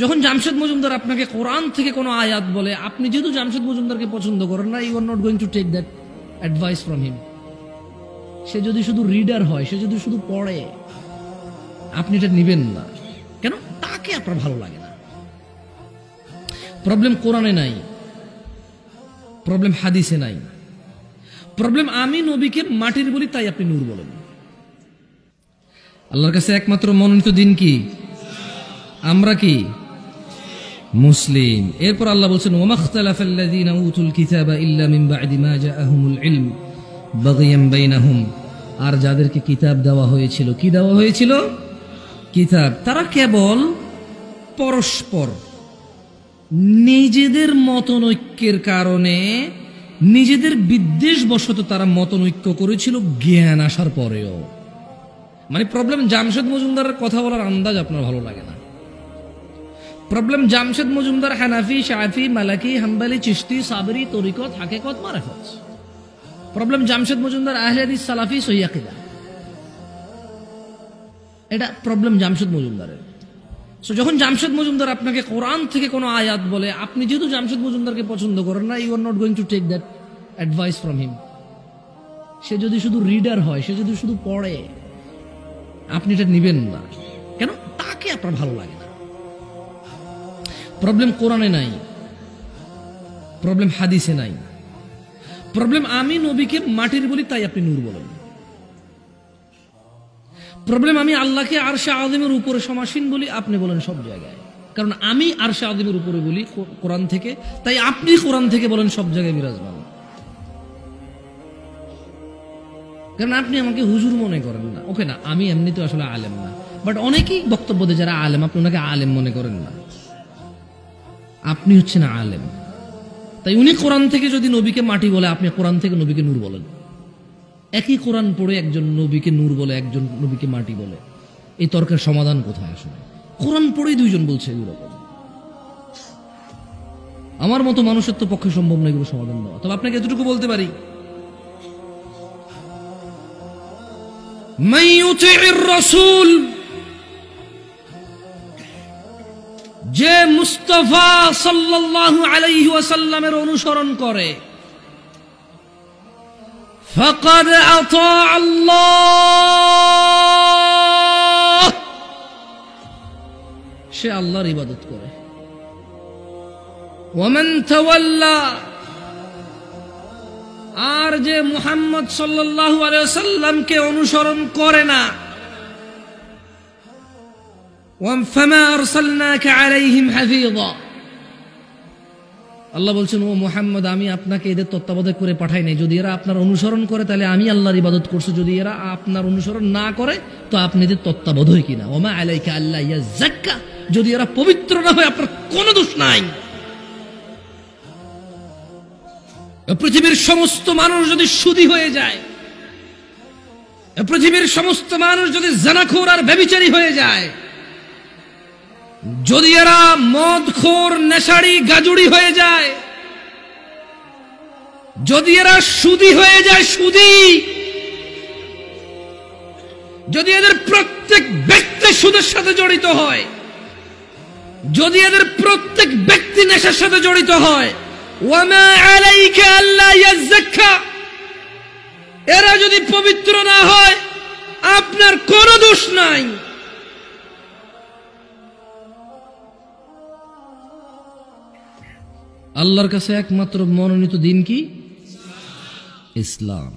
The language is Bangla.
যখন জামশেদ মজুমদার আপনাকে কোরআন থেকে কোনো আয়াত বলে, আপনি যেহেতু জামশেদ মজুমদারকে পছন্দ করেন না, you are not going to take that advice from him. সে যদি শুধু রিডার হয়, সে যদি শুধু পড়ে, আপনি এটা নিবেন না। কেন? তাকে আপনার ভালো লাগে না। প্রবলেম কোরআনে নাই, প্রবলেম হাদিসে নাই, প্রবলেম আমি নবীকে মাটির বলি তাই আপনি নূর বলেন। আল্লাহর কাছে একমাত্র মনোনীত দিন কি? আমরা কি? মুসলিম। এরপর আল্লাহ বলছেন, ওয়ামাখতালাফাল্লাযীনা উতুল কিতাবা ইল্লা মিন বা'দি মা জাআহুমুল ইলম বাগিয়ান বাইনাহুম। আর যাদেরকে কিতাব দেওয়া হয়েছিল, কি দেওয়া হয়েছিল? কিতাব। তারা কেবল পরস্পর নিজেদের মতনৈক্যের কারণে, নিজেদের বিদ্বেষবশত তারা মতনৈক্য করেছিল জ্ঞান আসার পরেও। মানে প্রবলেম জামশেদ মজুমদারের কথা বলার আন্দাজ আপনার ভালো লাগে না। প্রবলেম জামশেদ মজুমদার হানাফি, শাফি, মালাকি, হাম্বলি, চিশতি, সাবরি, তরিকত, হাকিকত, মারিফত। প্রবলেম জামশেদ মজুমদার আহলে হাদিস, সালাফি, সহিহ আকীদা। এটা প্রবলেম জামশেদ মজুমদারের। যখন জামশেদ মজুমদার আপনাকে কোরআন থেকে কোনো আয়াত বলে, আপনি যেহেতু জামশেদ মজুমদারকে পছন্দ করেন না, you are not going to take that advice from him. সে যদি শুধু রিডার হয়, সে যদি শুধু পড়ে, আপনি এটা নিবেন না। কেন? তাকে আপনার ভালো লাগে না। প্রবলেম কোরআনে নাই, প্রবলেম হাদিসে নাই, প্রবলেম আমি নবীকে মাটির বলি তাই আপনি নূর বলেন। প্রবলেম আমি আল্লাহকে আরশে আযমের উপরে সমাসীন বলি, আপনি বলেন সব জায়গায়। কারণ আমি আরশে আযমের উপরে বলি কোরআন থেকে, তাই আপনি কোরআন থেকে বলেন সব জায়গায় বিরাজমান। কারণ আপনি আমাকে হুজুর মনে করেন না। ওকে না, আমি এমনিতে আসলে আলেম না, বাট অনেকেই বক্তব্য দেয় যারা আলেম, আপনি ওনাকে আলেম মনে করেন না। আপনি হচ্ছেন আলেম। তাই উনি কোরআন থেকে যদি নবীকে মাটি বলে, আপনি কোরআন থেকে নবীকে নূর বলেন। একই কোরআন পড়ে একজন নবীকে নূর বলে, একজন নবীকে মাটি বলে। এই তর্কের সমাধান কোথায়? আসলে কোরআন পড়েই দুইজন বলছে এরকম। আমার মতো মানুষের তো পক্ষে সম্ভব নয় এগুলো সমাধান দেওয়া। তবে আপনাকে এতটুকু বলতে পারি, মান ইউতি'র রাসূল, যে মুস্তাফা সাল্লাল্লাহু আলাইহি ওয়াসাল্লামের অনুসরণ করে, ফাকাদ আতা আল্লাহ, সে আল্লাহর ইবাদত করে। ওয়ামান তাওয়াল্লা, আর যে মুহাম্মদ সাল্লাল্লাহু আলাইহি ওয়াসাল্লামকে অনুসরণ করে না, ফামা আরসালনাকা আলাইহিম হাফিযা, আল্লাহ বলছেন, ও মুহাম্মদ, আমি আপনাকে এদের তত্ত্বাবধায়ক করে পাঠাই নাই। যদি এরা আপনার অনুসরণ করে তাহলে আমি আল্লাহর ইবাদত করছি, যদি এরা আপনার অনুসরণ না করে তো আপনি এদের তত্ত্বাবধায়ক কিনা। ওমা আলাইকা আল্লা ইয়াযাক্কা, যদি এরা পবিত্র না হয় আপনার কোনো দোষ নাই। পৃথিবীর সমস্ত মানুষ যদি সুদী হয়ে যায়, পৃথিবীর সমস্ত মানুষ যদি জানাখোর আর ব্যভিচারী হয়ে যায়, যদি এরা মদখোর, নেশাড়ি, গাজুড়ি হয়ে যায়, যদি এরা সুদী হয়ে যায়, সুদী, যদি এদের প্রত্যেক ব্যক্তি সুদের সাথে জড়িত হয়, যদি এদের প্রত্যেক ব্যক্তি নেশার সাথে জড়িত হয়, ওয়ামা আলাইকা আল্লা ইয়াযাক্কা, এরা যদি পবিত্র না হয় আপনার কোনো দোষ নাই। আল্লাহর কাছে একমাত্র মনোনীত দিন কি? ইসলাম।